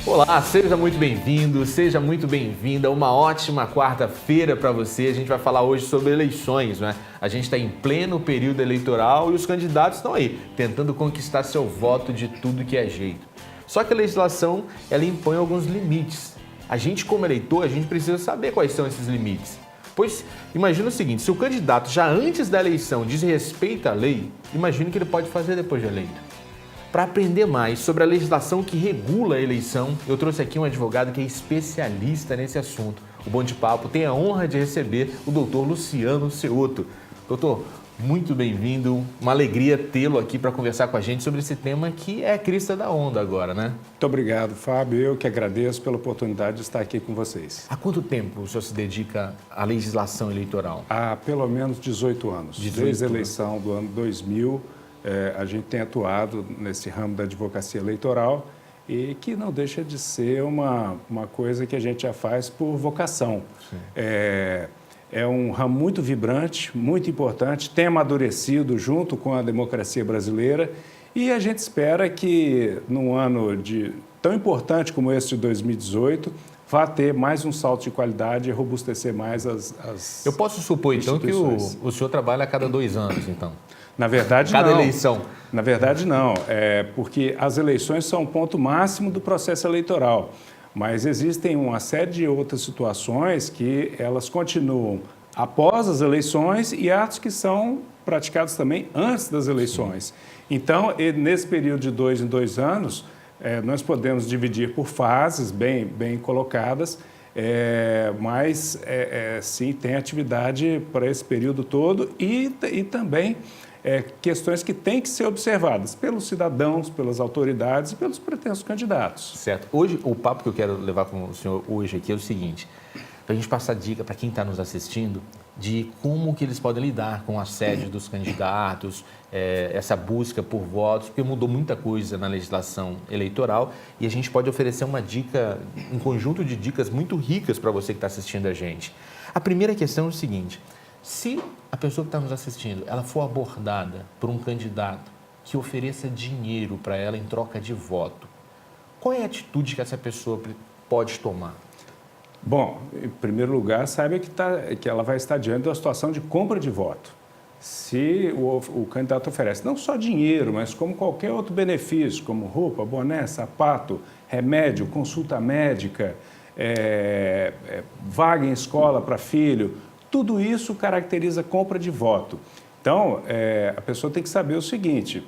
Olá, seja muito bem-vindo, seja muito bem-vinda. Uma ótima quarta-feira para você. A gente vai falar hoje sobre eleições, né? A gente está em pleno período eleitoral e os candidatos estão aí, tentando conquistar seu voto de tudo que é jeito. Só que a legislação, ela impõe alguns limites. A gente, como eleitor, a gente precisa saber quais são esses limites. Pois, imagina o seguinte, se o candidato já antes da eleição desrespeita a lei, imagina o que ele pode fazer depois de eleito. Para aprender mais sobre a legislação que regula a eleição, eu trouxe aqui um advogado que é especialista nesse assunto. O Bom de Papo tem a honra de receber o doutor Luciano Ceotto. Doutor, muito bem-vindo, uma alegria tê-lo aqui para conversar com a gente sobre esse tema que é a crista da onda agora, né? Muito obrigado, Fábio. Eu que agradeço pela oportunidade de estar aqui com vocês. Há quanto tempo o senhor se dedica à legislação eleitoral? Há pelo menos 18 anos. Desde a eleição do ano 2000, a gente tem atuado nesse ramo da advocacia eleitoral e que não deixa de ser uma coisa que a gente já faz por vocação. É um ramo muito vibrante, muito importante, tem amadurecido junto com a democracia brasileira e a gente espera que num ano tão importante como esse de 2018 vá ter mais um salto de qualidade e robustecer mais as Eu posso supor, então, que o senhor trabalha a cada 2 anos, então? Na verdade, cada não. eleição? Na verdade, não. Porque as eleições são o ponto máximo do processo eleitoral. Mas existem uma série de outras situações que elas continuam após as eleições e atos que são praticados também antes das eleições. Então, nesse período de 2 em 2 anos, nós podemos dividir por fases bem colocadas, mas sim, tem atividade para esse período todo e também questões que têm que ser observadas pelos cidadãos, pelas autoridades e pelos pretensos candidatos. Certo. Hoje, o papo que eu quero levar com o senhor hoje aqui é o seguinte, para a gente passar dica para quem está nos assistindo de como que eles podem lidar com o assédio dos candidatos, essa busca por votos, porque mudou muita coisa na legislação eleitoral e a gente pode oferecer uma dica, um conjunto de dicas muito ricas para você que está assistindo a gente. A primeira questão é o seguinte, se a pessoa que está nos assistindo, ela for abordada por um candidato que ofereça dinheiro para ela em troca de voto, qual é a atitude que essa pessoa pode tomar? Bom, em primeiro lugar, saiba que ela vai estar diante de uma situação de compra de voto. Se o candidato oferece não só dinheiro, mas como qualquer outro benefício, como roupa, boné, sapato, remédio, consulta médica, vaga em escola para filho, tudo isso caracteriza compra de voto. Então, a pessoa tem que saber o seguinte,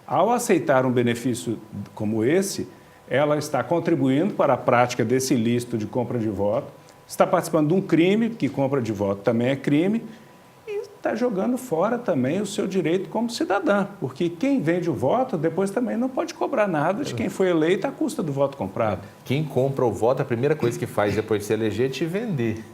ao aceitar um benefício como esse, ela está contribuindo para a prática desse ilícito de compra de voto, está participando de um crime, que compra de voto também é crime, e está jogando fora também o seu direito como cidadã, porque quem vende o voto depois também não pode cobrar nada de quem foi eleito à custa do voto comprado. Quem compra o voto, a primeira coisa que faz depois de se eleger é te vender.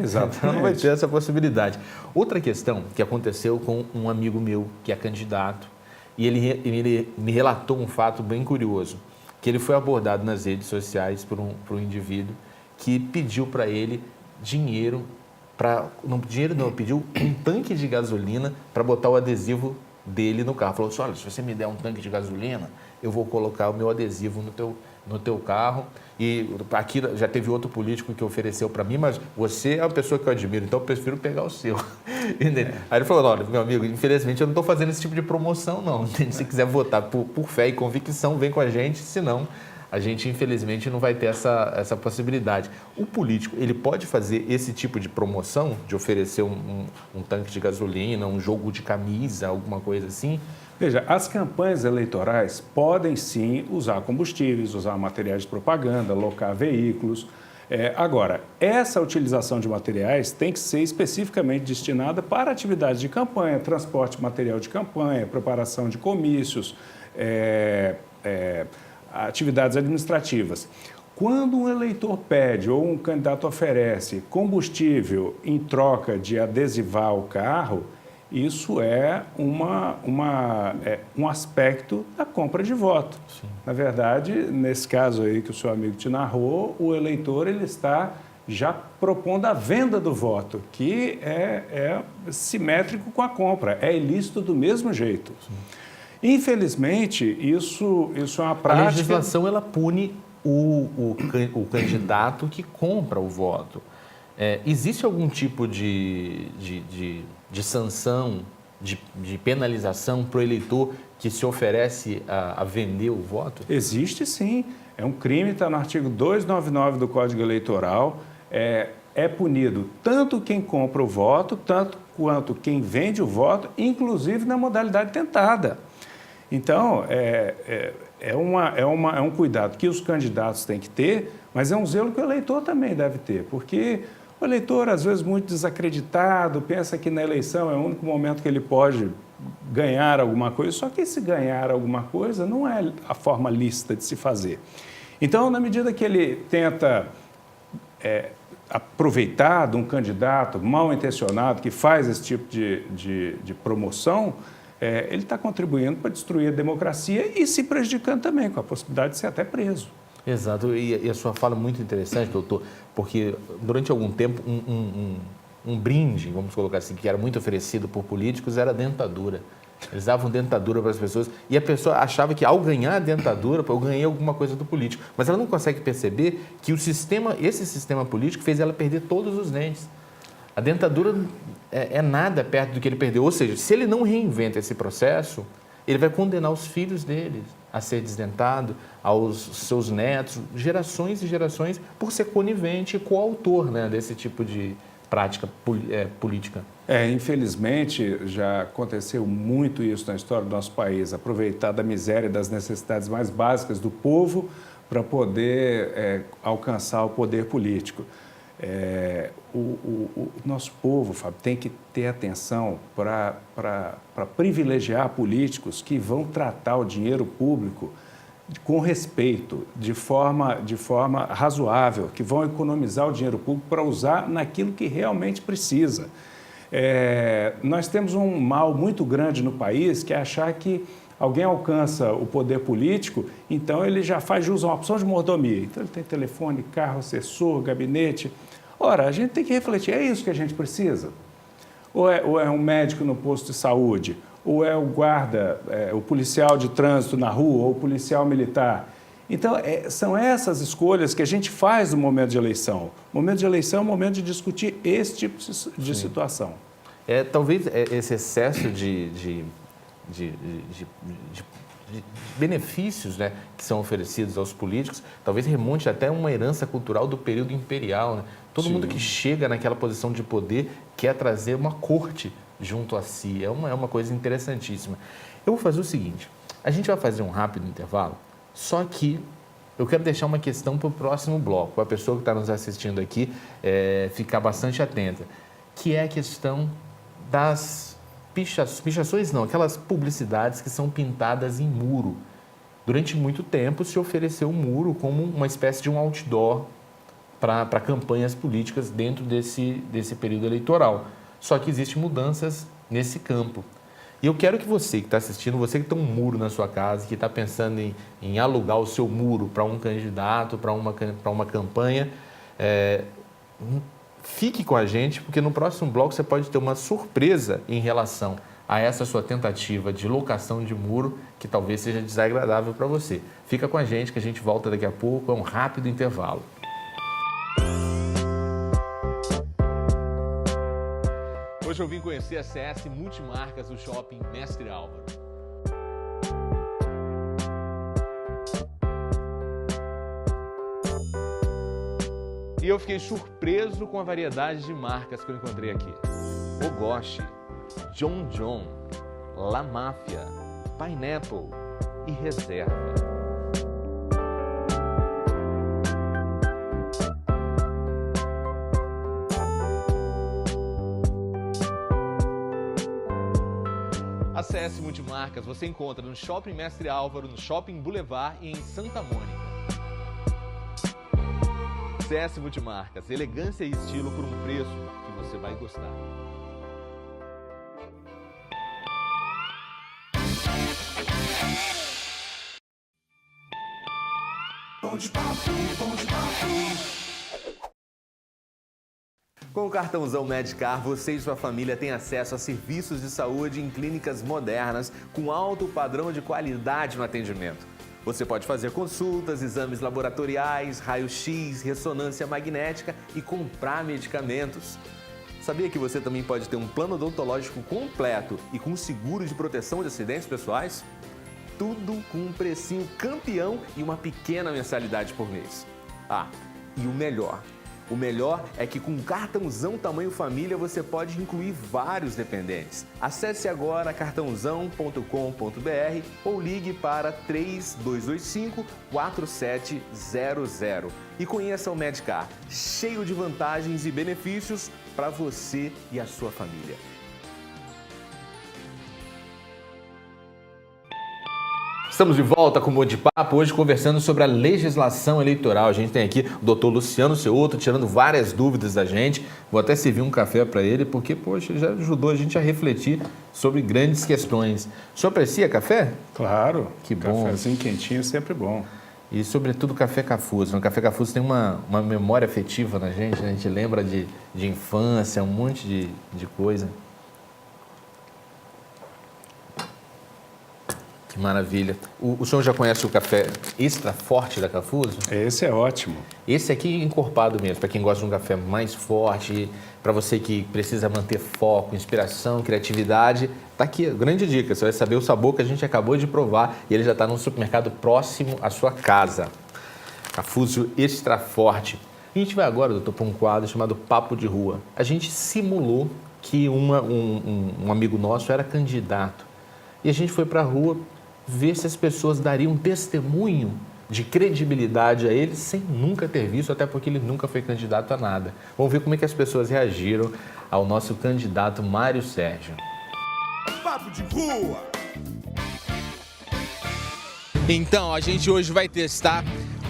Exatamente. Então não vai ter essa possibilidade. Outra questão que aconteceu com um amigo meu que é candidato, e ele me relatou um fato bem curioso, que ele foi abordado nas redes sociais por um indivíduo que pediu para ele dinheiro, pediu um tanque de gasolina para botar o adesivo dele no carro. Falou assim, olha, se você me der um tanque de gasolina, eu vou colocar o meu adesivo no teu carro. E aqui já teve outro político que ofereceu para mim, mas você é uma pessoa que eu admiro, então eu prefiro pegar o seu. Aí ele falou, olha, meu amigo, infelizmente eu não estou fazendo esse tipo de promoção não. Se quiser votar por fé e convicção, vem com a gente, senão a gente infelizmente não vai ter essa possibilidade. O político, ele pode fazer esse tipo de promoção, de oferecer um tanque de gasolina, um jogo de camisa, alguma coisa assim? Veja, as campanhas eleitorais podem sim usar combustíveis, usar materiais de propaganda, alocar veículos. Agora, essa utilização de materiais tem que ser especificamente destinada para atividades de campanha, transporte de material de campanha, preparação de comícios, atividades administrativas. Quando um eleitor pede ou um candidato oferece combustível em troca de adesivar o carro, isso é um aspecto da compra de voto. Sim. Na verdade, nesse caso aí que o seu amigo te narrou, o eleitor ele está já propondo a venda do voto, que é simétrico com a compra, é ilícito do mesmo jeito. Sim. Infelizmente, isso é uma prática... A legislação, ela pune o candidato que compra o voto. Existe algum tipo de sanção, de penalização para o eleitor que se oferece a vender o voto? Existe sim. É um crime, está no artigo 299 do Código Eleitoral. É punido tanto quem compra o voto, tanto quanto quem vende o voto, inclusive na modalidade tentada. Então, é um cuidado que os candidatos têm que ter, mas é um zelo que o eleitor também deve ter, porque o eleitor, às vezes, muito desacreditado, pensa que na eleição é o único momento que ele pode ganhar alguma coisa, só que esse ganhar alguma coisa não é a forma lícita de se fazer. Então, na medida que ele tenta aproveitar de um candidato mal intencionado que faz esse tipo de promoção, ele está contribuindo para destruir a democracia e se prejudicando também, com a possibilidade de ser até preso. Exato, e a sua fala é muito interessante, doutor, porque durante algum tempo um brinde, vamos colocar assim, que era muito oferecido por políticos era a dentadura. Eles davam dentadura para as pessoas e a pessoa achava que ao ganhar a dentadura, eu ganhei alguma coisa do político. Mas ela não consegue perceber que esse sistema político fez ela perder todos os dentes. A dentadura é nada perto do que ele perdeu. Ou seja, se ele não reinventa esse processo, ele vai condenar os filhos dele a ser desdentado, aos seus netos, gerações e gerações, por ser conivente e coautor, né, desse tipo de prática política. Infelizmente, já aconteceu muito isso na história do nosso país, aproveitar da miséria e das necessidades mais básicas do povo para poder alcançar o poder político. O nosso povo, Fábio, tem que ter atenção para privilegiar políticos que vão tratar o dinheiro público com respeito, de forma razoável, que vão economizar o dinheiro público para usar naquilo que realmente precisa. Nós temos um mal muito grande no país, que é achar que alguém alcança o poder político, então ele já faz jus a uma opção de mordomia. Então ele tem telefone, carro, assessor, gabinete. Ora, a gente tem que refletir, é isso que a gente precisa? Ou é um médico no posto de saúde? Ou é o guarda, o policial de trânsito na rua, ou o policial militar? Então, são essas escolhas que a gente faz no momento de eleição. O momento de eleição é o momento de discutir esse tipo de situação. Talvez esse excesso de benefícios, né, que são oferecidos aos políticos, talvez remonte até uma herança cultural do período imperial. Né? Todo mundo que chega naquela posição de poder quer trazer uma corte junto a si. É uma coisa interessantíssima. Eu vou fazer o seguinte, a gente vai fazer um rápido intervalo, só que eu quero deixar uma questão para o próximo bloco, para a pessoa que está nos assistindo aqui ficar bastante atenta, que é a questão das pichações, não, aquelas publicidades que são pintadas em muro. Durante muito tempo se ofereceu o muro como uma espécie de um outdoor para campanhas políticas dentro desse período eleitoral. Só que existem mudanças nesse campo. E eu quero que você que está assistindo, você que tem um muro na sua casa, que está pensando em alugar o seu muro para um candidato, para uma campanha, fique com a gente, porque no próximo bloco você pode ter uma surpresa em relação a essa sua tentativa de locação de muro, que talvez seja desagradável para você. Fica com a gente que a gente volta daqui a pouco, é um rápido intervalo. Hoje eu vim conhecer a CS Multimarcas do Shopping Mestre Álvaro. E eu fiquei surpreso com a variedade de marcas que eu encontrei aqui. Ogoshi, John John, La Máfia, Pineapple e Reserva. A CS Multimarcas você encontra no Shopping Mestre Álvaro, no Shopping Boulevard e em Santa Mônica. CS Multimarcas, elegância e estilo por um preço que você vai gostar. Com o cartãozão Medcar, você e sua família têm acesso a serviços de saúde em clínicas modernas com alto padrão de qualidade no atendimento. Você pode fazer consultas, exames laboratoriais, raio-x, ressonância magnética e comprar medicamentos. Sabia que você também pode ter um plano odontológico completo e com seguro de proteção de acidentes pessoais? Tudo com um precinho campeão e uma pequena mensalidade por mês. Ah, e o melhor é que com um cartãozão tamanho família você pode incluir vários dependentes. Acesse agora cartãozão.com.br ou ligue para 3225-4700 e conheça o Medcar, cheio de vantagens e benefícios para você e a sua família. Estamos de volta com o Bom de Papo, hoje conversando sobre a legislação eleitoral. A gente tem aqui o doutor Luciano Ceotto tirando várias dúvidas da gente. Vou até servir um café para ele, porque, poxa, ele já ajudou a gente a refletir sobre grandes questões. O senhor aprecia café? Claro. Que bom. Cafézinho quentinho, sempre bom. E, sobretudo, café Cafuso. O café Cafuso tem uma memória afetiva na gente, né? A gente lembra de infância, um monte de coisa. Maravilha. O senhor já conhece o café extra forte da Cafuso? Esse é ótimo. Esse aqui é encorpado mesmo, para quem gosta de um café mais forte, para você que precisa manter foco, inspiração, criatividade. Tá aqui, grande dica, você vai saber o sabor que a gente acabou de provar e ele já está num supermercado próximo à sua casa. Cafuso extra forte. A gente vai agora, doutor, para um quadro chamado Papo de Rua. A gente simulou que um amigo nosso era candidato e a gente foi para a rua ver se as pessoas dariam um testemunho de credibilidade a ele sem nunca ter visto, até porque ele nunca foi candidato a nada. Vamos ver como é que as pessoas reagiram ao nosso candidato Mário Sérgio. Papo de Rua! Então, a gente hoje vai testar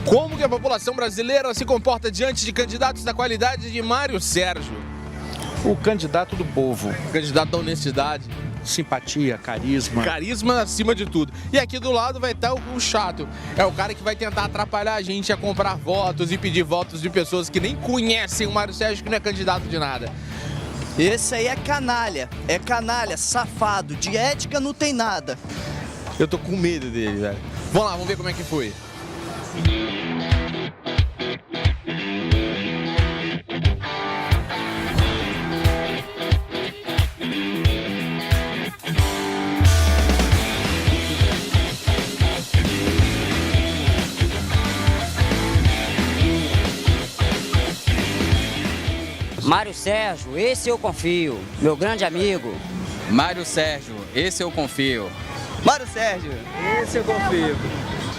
como que a população brasileira se comporta diante de candidatos da qualidade de Mário Sérgio. O candidato do povo. Candidato da honestidade. Simpatia, carisma. Carisma acima de tudo. E aqui do lado vai estar o chato. É o cara que vai tentar atrapalhar a gente a comprar votos e pedir votos de pessoas que nem conhecem o Mário Sérgio, que não é candidato de nada. Esse aí é canalha, safado, de ética não tem nada. Eu tô com medo dele, velho. Vamos lá, vamos ver como é que foi. Mário Sérgio, esse eu confio, meu grande amigo. Mário Sérgio, esse eu confio. Mário Sérgio, esse eu confio.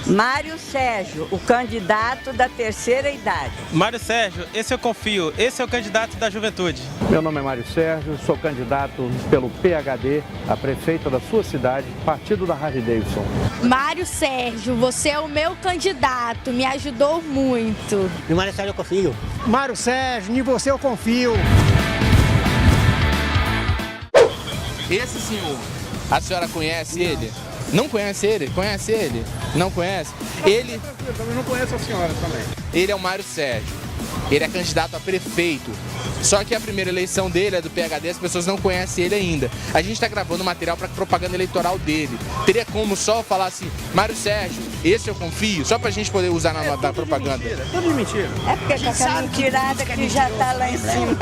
Mário Sérgio, o candidato da terceira idade. Mário Sérgio, esse eu confio, esse é o candidato da juventude. Meu nome é Mário Sérgio, sou candidato pelo PHD a prefeito da sua cidade, partido da Harley Davidson. Mário Sérgio, você é o meu candidato, me ajudou muito. No Mário Sérgio eu confio. Mário Sérgio, em você eu confio. Esse senhor, a senhora conhece ele? Não conhece ele? Conhece ele? Não conhece? Ele... Eu também não conheço a senhora também. Ele é o Mário Sérgio. Ele é candidato a prefeito. Só que a primeira eleição dele é do PHD, as pessoas não conhecem ele ainda. A gente está gravando material para propaganda eleitoral dele. Teria como só falar assim, Mário Sérgio, esse eu confio, só para a gente poder usar na propaganda. Tudo mentira. É porque com essa mentirada que já tá lá em cima.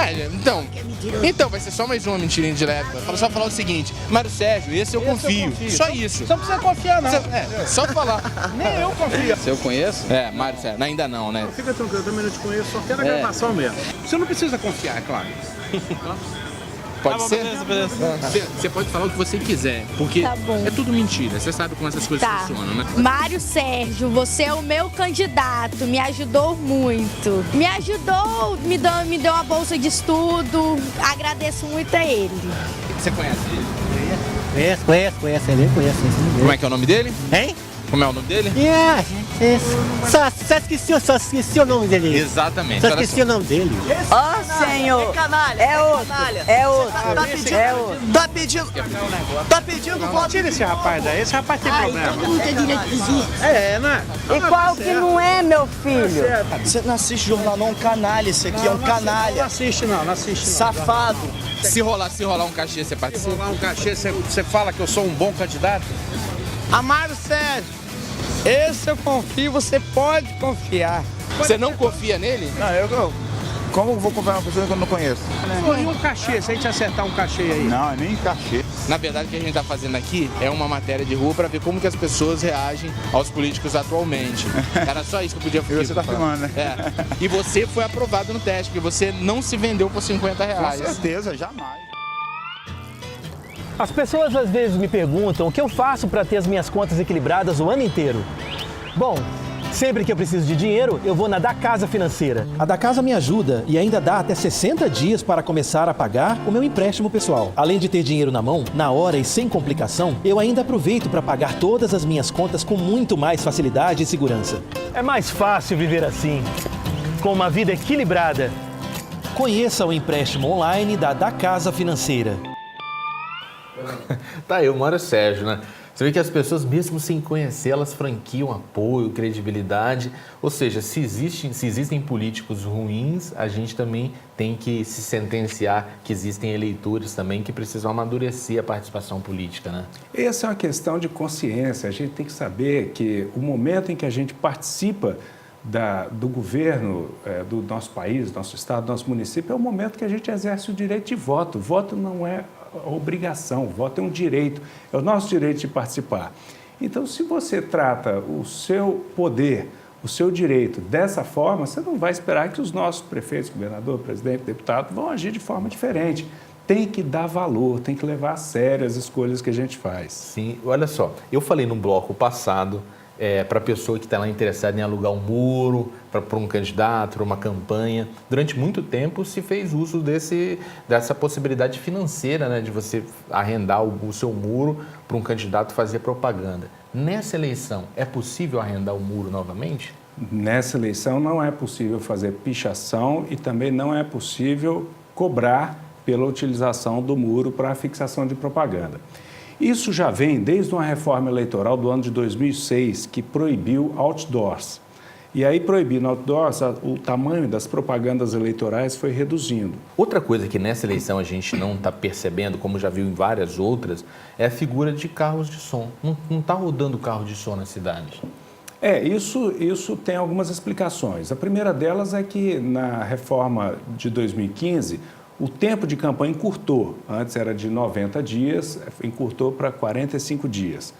Então vai ser só mais uma mentirinha de leve. Só falar o seguinte, Mário Sérgio, esse eu confio. Só isso. Só não precisa confiar, não. Só falar. Nem eu confio. Você eu conheço? É, Mário Sérgio, ainda não, né? Fica tranquilo, eu também não te conheço, só quero a gravação mesmo. Você não precisa confiar, é claro. Pode ser? Beleza. Você pode falar o que você quiser, porque é tudo mentira. Você sabe como essas coisas funcionam, né? Mário Sérgio, você é o meu candidato, me ajudou muito. Me ajudou, me deu uma bolsa de estudo, agradeço muito a ele. Você conhece ele? Conheço, ele conhece. Como é que é o nome dele? Hein? Como é o nome dele? Só esqueci o nome dele. Exatamente. Só esqueci o nome dele. Ó, senhor. É canalha. É outro. É outro. Tá pedindo voto. Tira esse rapaz daí. Esse rapaz tem problema. Todo mundo tem direito de vizinho. Né? E qual que não é, meu filho? Você não assiste jornal não, canalha. Esse aqui é um canalha. Não assiste não. Safado. Se rolar um cachê, você participa? Se rolar um cachê, você fala que eu sou um bom candidato? Mário Sérgio, esse eu confio, você pode confiar. Você não confia nele? Não, eu como vou comprar uma pessoa que eu não conheço? E um cachê, se a gente acertar um cachê aí? Não, nem cachê. Na verdade, o que a gente está fazendo aqui é uma matéria de rua para ver como que as pessoas reagem aos políticos atualmente. Era só isso que eu podia fazer. E você está filmando, né? É. E você foi aprovado no teste, porque você não se vendeu por R$50. Com certeza, jamais. As pessoas às vezes me perguntam o que eu faço para ter as minhas contas equilibradas o ano inteiro. Bom, sempre que eu preciso de dinheiro, eu vou na Dacasa Financeira. A Dacasa me ajuda e ainda dá até 60 dias para começar a pagar o meu empréstimo pessoal. Além de ter dinheiro na mão, na hora e sem complicação, eu ainda aproveito para pagar todas as minhas contas com muito mais facilidade e segurança. É mais fácil viver assim, com uma vida equilibrada. Conheça o empréstimo online da Dacasa Financeira. Tá aí, o Mário Sérgio, né? Você vê que as pessoas, mesmo sem conhecer, elas franquiam apoio, credibilidade. Ou seja, se existem políticos ruins, a gente também tem que se sentenciar que existem eleitores também que precisam amadurecer a participação política, né? Essa é uma questão de consciência. A gente tem que saber que o momento em que a gente participa do governo do nosso país, do nosso estado, do nosso município, é o momento que a gente exerce o direito de voto. Voto não é obrigação, voto é um direito, é o nosso direito de participar. Então, se você trata o seu poder, o seu direito dessa forma, você não vai esperar que os nossos prefeitos, governador, presidente, deputado vão agir de forma diferente. Tem que dar valor, tem que levar a sério as escolhas que a gente faz. Sim, olha só, eu falei no bloco passado para a pessoa que está lá interessada em alugar um muro, para um candidato, para uma campanha. Durante muito tempo se fez uso dessa possibilidade financeira, né, de você arrendar o seu muro para um candidato fazer propaganda. Nessa eleição, é possível arrendar o muro novamente? Nessa eleição não é possível fazer pichação e também não é possível cobrar pela utilização do muro para a fixação de propaganda. Isso já vem desde uma reforma eleitoral do ano de 2006, que proibiu outdoors. E aí, proibindo outdoors, o tamanho das propagandas eleitorais foi reduzindo. Outra coisa que nessa eleição a gente não está percebendo, como já viu em várias outras, é a figura de carros de som. Não está rodando carro de som na cidade. Isso tem algumas explicações. A primeira delas é que na reforma de 2015, o tempo de campanha encurtou. Antes era de 90 dias, encurtou para 45 dias.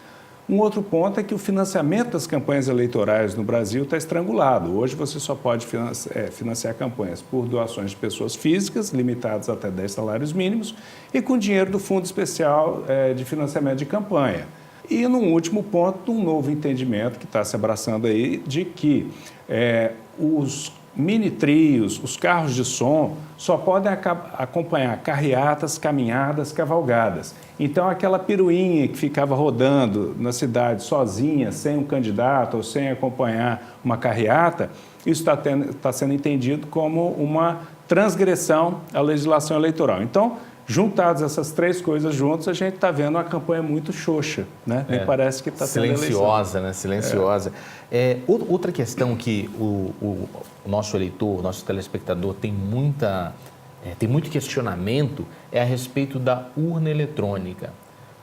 Um outro ponto é que o financiamento das campanhas eleitorais no Brasil está estrangulado. Hoje você só pode financiar campanhas por doações de pessoas físicas, limitadas até 10 salários mínimos, e com dinheiro do Fundo Especial de Financiamento de Campanha. E, num último ponto, um novo entendimento que está se abraçando aí de que os mini-trios, os carros de som, só podem acompanhar carreatas, caminhadas, cavalgadas. Então, aquela piruinha que ficava rodando na cidade sozinha, sem um candidato ou sem acompanhar uma carreata, isso está sendo entendido como uma transgressão à legislação eleitoral. Então, juntadas essas três coisas juntas, a gente está vendo uma campanha muito xoxa, né? Me parece que está sendo silenciosa, né? Silenciosa. Outra questão que o nosso eleitor, o nosso telespectador tem muito questionamento é a respeito da urna eletrônica.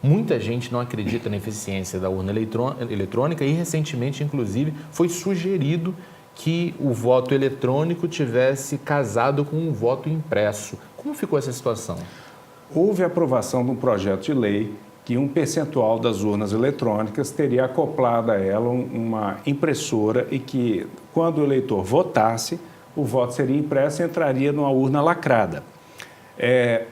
Muita gente não acredita na eficiência da urna eletrônica e recentemente, inclusive, foi sugerido que o voto eletrônico tivesse casado com o voto impresso. Como ficou essa situação? Houve a aprovação de um projeto de lei que um percentual das urnas eletrônicas teria acoplado a ela uma impressora e que, quando o eleitor votasse, o voto seria impresso e entraria numa urna lacrada.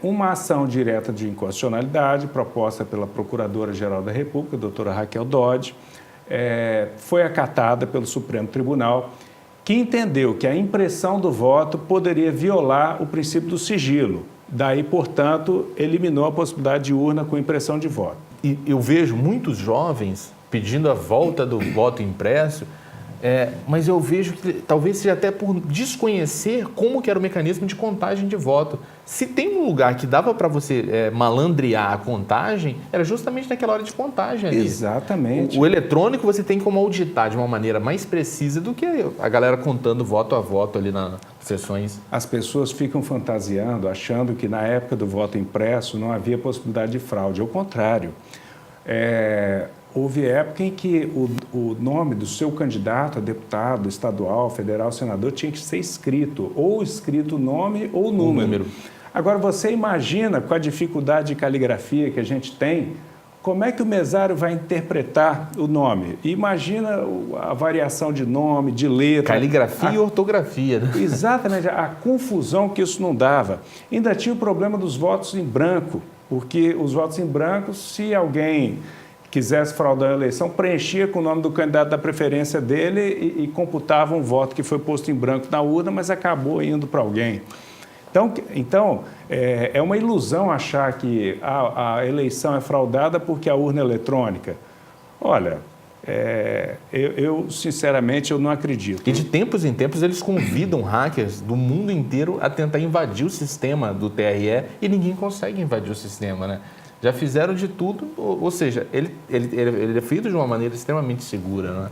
Uma ação direta de inconstitucionalidade proposta pela Procuradora-Geral da República, a doutora Raquel Dodge, foi acatada pelo Supremo Tribunal, que entendeu que a impressão do voto poderia violar o princípio do sigilo. Daí, portanto, eliminou a possibilidade de urna com impressão de voto. E eu vejo muitos jovens pedindo a volta do voto impresso, mas eu vejo que talvez seja até por desconhecer como que era o mecanismo de contagem de voto. Se tem um lugar que dava para você malandrear a contagem, era justamente naquela hora de contagem ali. Exatamente. O eletrônico você tem como auditar de uma maneira mais precisa do que a galera contando voto a voto ali nas sessões. As pessoas ficam fantasiando, achando que na época do voto impresso não havia possibilidade de fraude. Ao contrário. Houve época em que o nome do seu candidato a deputado estadual, federal, senador tinha que ser escrito, ou escrito o nome ou o número. Agora, você imagina, com a dificuldade de caligrafia que a gente tem, como é que o mesário vai interpretar o nome? Imagina a variação de nome, de letra. Caligrafia e ortografia. Né? Exatamente, a confusão que isso não dava. Ainda tinha o problema dos votos em branco, porque os votos em branco, se alguém quisesse fraudar a eleição, preenchia com o nome do candidato da preferência dele e computava um voto que foi posto em branco na urna, mas acabou indo para alguém. Então, é uma ilusão achar que a eleição é fraudada porque a urna é eletrônica. Olha, sinceramente, eu não acredito. E de tempos em tempos eles convidam hackers do mundo inteiro a tentar invadir o sistema do TRE e ninguém consegue invadir o sistema, né? Já fizeram de tudo, ou seja, ele é feito de uma maneira extremamente segura, não é?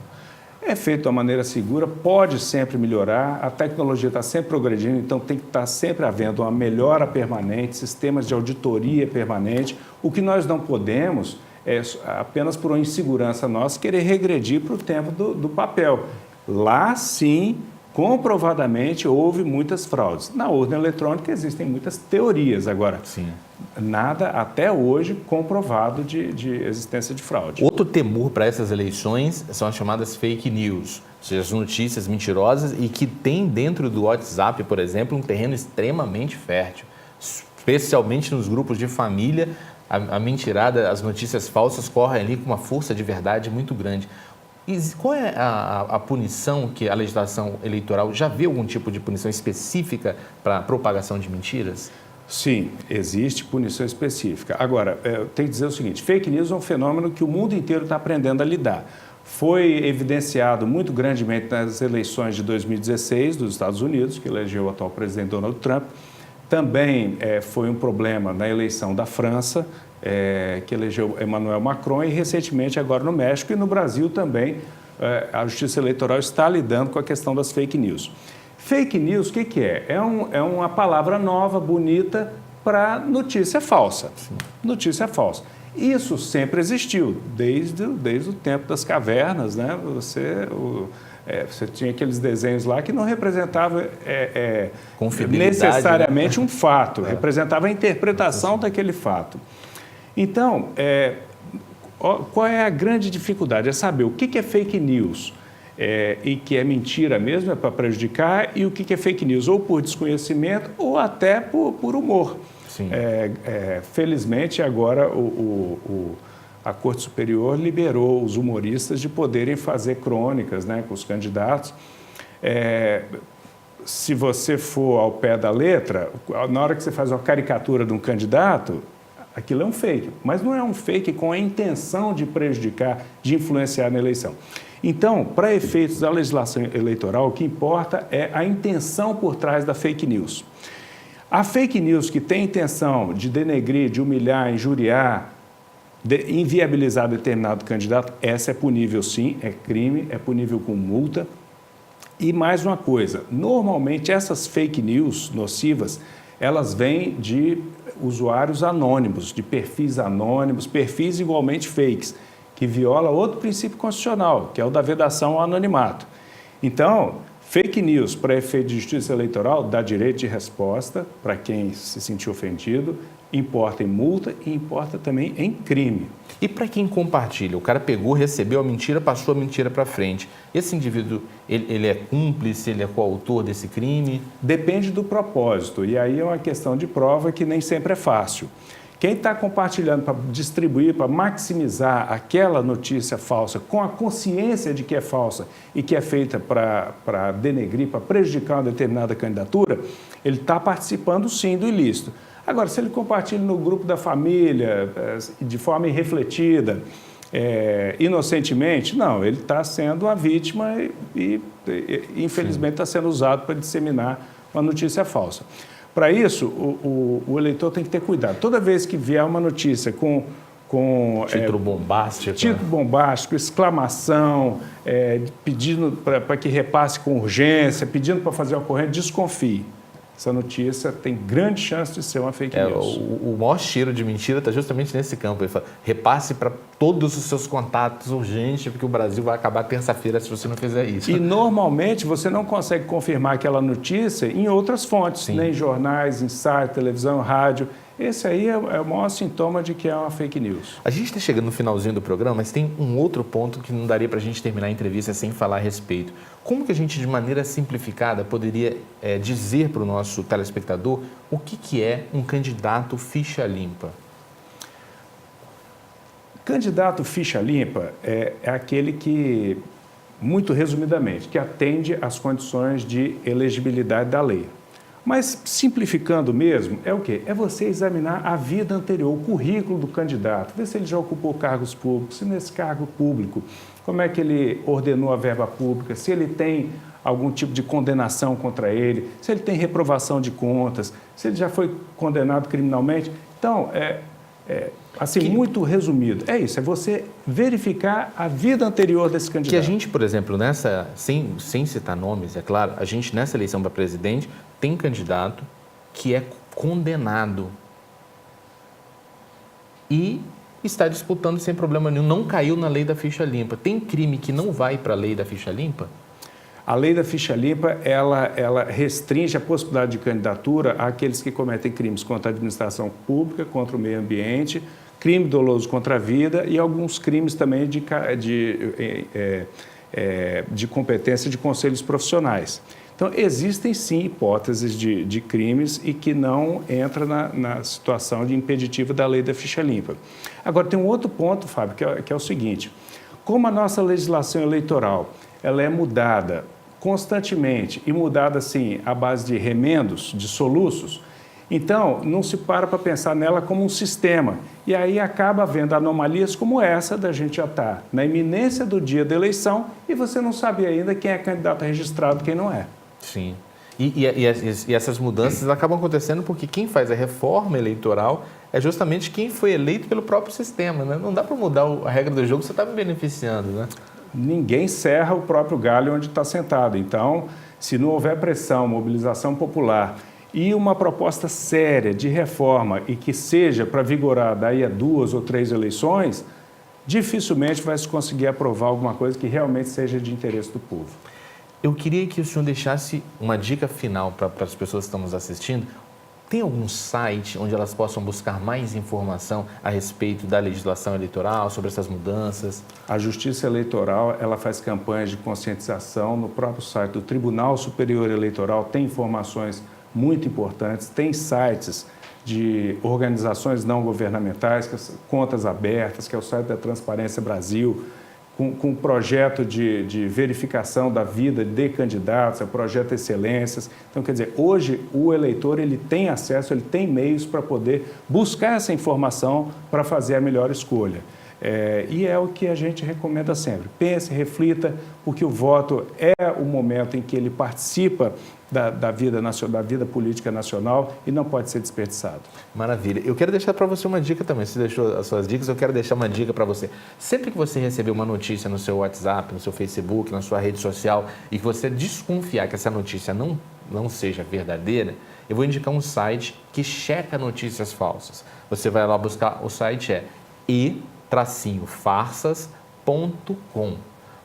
É feito de uma maneira segura, pode sempre melhorar, a tecnologia está sempre progredindo, então tem que estar sempre havendo uma melhora permanente, sistemas de auditoria permanente. O que nós não podemos é, apenas por uma insegurança nossa, querer regredir para o tempo do papel. Lá, sim, comprovadamente, houve muitas fraudes. Na urna eletrônica existem muitas teorias. Agora, sim, nada até hoje comprovado de existência de fraude. Outro temor para essas eleições são as chamadas fake news, ou seja, as notícias mentirosas e que tem dentro do WhatsApp, por exemplo, um terreno extremamente fértil, especialmente nos grupos de família. A mentirada, as notícias falsas correm ali com uma força de verdade muito grande. E qual é a punição que a legislação eleitoral já vê algum tipo de punição específica para a propagação de mentiras? Sim, existe punição específica. Agora, eu tenho que dizer o seguinte, fake news é um fenômeno que o mundo inteiro está aprendendo a lidar. Foi evidenciado muito grandemente nas eleições de 2016 dos Estados Unidos, que elegeu o atual presidente Donald Trump. Também foi um problema na eleição da França, que elegeu Emmanuel Macron, e recentemente agora no México e no Brasil também a Justiça Eleitoral está lidando com a questão das fake news. Fake news, o que é? É uma palavra nova, bonita, para notícia falsa. Sim. Notícia falsa. Isso sempre existiu, desde o tempo das cavernas, né? Você tinha aqueles desenhos lá que não representavam necessariamente, né, um fato, representava a interpretação daquele fato. Então, qual é a grande dificuldade? É saber o que é fake news e que é mentira mesmo, é para prejudicar, e o que é fake news, ou por desconhecimento ou até por humor. Sim. Felizmente, agora a Corte Superior liberou os humoristas de poderem fazer crônicas, né, com os candidatos. Se você for ao pé da letra, na hora que você faz uma caricatura de um candidato, aquilo é um fake, mas não é um fake com a intenção de prejudicar, de influenciar na eleição. Então, para efeitos da legislação eleitoral, o que importa é a intenção por trás da fake news. A fake news que tem intenção de denegrir, de humilhar, injuriar, de inviabilizar determinado candidato, essa é punível sim, é crime, é punível com multa. E mais uma coisa, normalmente essas fake news nocivas, elas vêm de usuários anônimos, de perfis anônimos, perfis igualmente fakes, que viola outro princípio constitucional, que é o da vedação ao anonimato. Então, fake news para efeito de justiça eleitoral dá direito de resposta para quem se sentiu ofendido, importa em multa e importa também em crime. E para quem compartilha? O cara pegou, recebeu a mentira, passou a mentira para frente. Esse indivíduo, ele é cúmplice, ele é coautor desse crime? Depende do propósito, e aí é uma questão de prova que nem sempre é fácil. Quem está compartilhando para distribuir, para maximizar aquela notícia falsa, com a consciência de que é falsa e que é feita para denegrir, para prejudicar uma determinada candidatura, ele está participando sim do ilícito. Agora, se ele compartilha no grupo da família, de forma irrefletida, inocentemente? Não, ele está sendo uma vítima e infelizmente, está sendo usado para disseminar uma notícia falsa. Para isso, o eleitor tem que ter cuidado. Toda vez que vier uma notícia com título bombástico. Título bombástico, exclamação, pedindo para que repasse com urgência, pedindo para fazer uma ocorrência, desconfie. Essa notícia tem grande chance de ser uma fake news. O maior cheiro de mentira está justamente nesse campo. Ele fala, repasse para todos os seus contatos urgente, porque o Brasil vai acabar terça-feira se você não fizer isso. E normalmente você não consegue confirmar aquela notícia em outras fontes, Sim. nem jornais, em site, televisão, rádio. Esse aí é o maior sintoma de que é uma fake news. A gente está chegando no finalzinho do programa, mas tem um outro ponto que não daria para a gente terminar a entrevista sem falar a respeito. Como que a gente, de maneira simplificada, poderia dizer para o nosso telespectador o que é um candidato ficha limpa? Candidato ficha limpa é aquele que, muito resumidamente, que atende às condições de elegibilidade da lei. Mas, simplificando mesmo, é o quê? É você examinar a vida anterior, o currículo do candidato, ver se ele já ocupou cargos públicos, se nesse cargo público, como é que ele ordenou a verba pública, se ele tem algum tipo de condenação contra ele, se ele tem reprovação de contas, se ele já foi condenado criminalmente. Então, assim, muito resumido, é isso, é você verificar a vida anterior desse candidato. Que a gente, por exemplo, sem citar nomes, é claro, a gente nessa eleição para presidente tem candidato que é condenado e está disputando sem problema nenhum, não caiu na lei da ficha limpa. Tem crime que não vai para a lei da ficha limpa? A lei da ficha limpa, ela restringe a possibilidade de candidatura àqueles que cometem crimes contra a administração pública, contra o meio ambiente, crime doloso contra a vida e alguns crimes também de competência de conselhos profissionais. Então, existem sim hipóteses de crimes e que não entra na situação de impeditiva da lei da ficha limpa. Agora, tem um outro ponto, Fábio, que é o seguinte: como a nossa legislação eleitoral ela é mudada constantemente e mudada assim à base de remendos, de soluços, então não se para pensar nela como um sistema. E aí acaba havendo anomalias como essa da gente já estar na iminência do dia da eleição e você não sabe ainda quem é candidato registrado e quem não é. Sim. E essas mudanças acabam acontecendo porque quem faz a reforma eleitoral é justamente quem foi eleito pelo próprio sistema, né? Não dá para mudar a regra do jogo, você está me beneficiando, né? Ninguém serra o próprio galho onde está sentado. Então, se não houver pressão, mobilização popular e uma proposta séria de reforma e que seja para vigorar daí a 2 ou 3 eleições, dificilmente vai se conseguir aprovar alguma coisa que realmente seja de interesse do povo. Eu queria que o senhor deixasse uma dica final para as pessoas que estão nos assistindo. Tem algum site onde elas possam buscar mais informação a respeito da legislação eleitoral, sobre essas mudanças? A Justiça Eleitoral, ela faz campanhas de conscientização no próprio site do Tribunal Superior Eleitoral, tem informações muito importantes, tem sites de organizações não governamentais, que é Contas Abertas, que é o site da Transparência Brasil, com projeto de verificação da vida de candidatos, é o projeto Excelências. Então, quer dizer, hoje o eleitor ele tem acesso, ele tem meios para poder buscar essa informação para fazer a melhor escolha. E é o que a gente recomenda sempre. Pense, reflita, porque o voto é o momento em que ele participa da vida política nacional e não pode ser desperdiçado. Maravilha. Eu quero deixar para você uma dica também. Você deixou as suas dicas, eu quero deixar uma dica para você. Sempre que você receber uma notícia no seu WhatsApp, no seu Facebook, na sua rede social e que você desconfiar que essa notícia não seja verdadeira, eu vou indicar um site que checa notícias falsas. Você vai lá buscar, o site é e-farsas.com.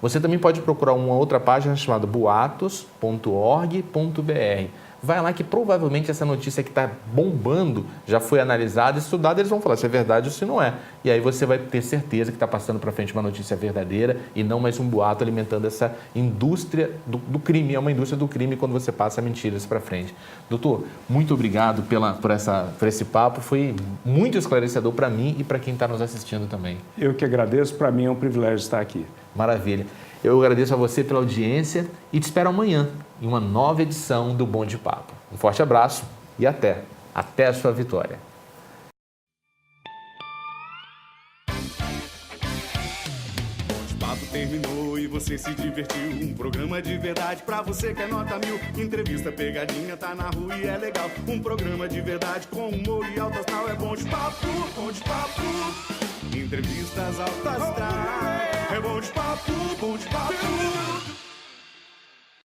Você também pode procurar uma outra página chamada boatos.org.br. Vai lá que provavelmente essa notícia que está bombando já foi analisada, estudada, eles vão falar se é verdade ou se não é. E aí você vai ter certeza que está passando para frente uma notícia verdadeira e não mais um boato alimentando essa indústria do crime. É uma indústria do crime quando você passa mentiras para frente. Doutor, muito obrigado por esse papo. Foi muito esclarecedor para mim e para quem está nos assistindo também. Eu que agradeço. Para mim é um privilégio estar aqui. Maravilha. Eu agradeço a você pela audiência e te espero amanhã em uma nova edição do Bom de Papo. Um forte abraço e até a sua vitória. terminou e você se divertiu. Um programa de verdade pra você que é nota 1000. Entrevista pegadinha, tá na rua e é legal. Um programa de verdade com humor e alto astral. É bom de papo, bom de papo. Entrevistas alto astral. É bom de papo, bom de papo.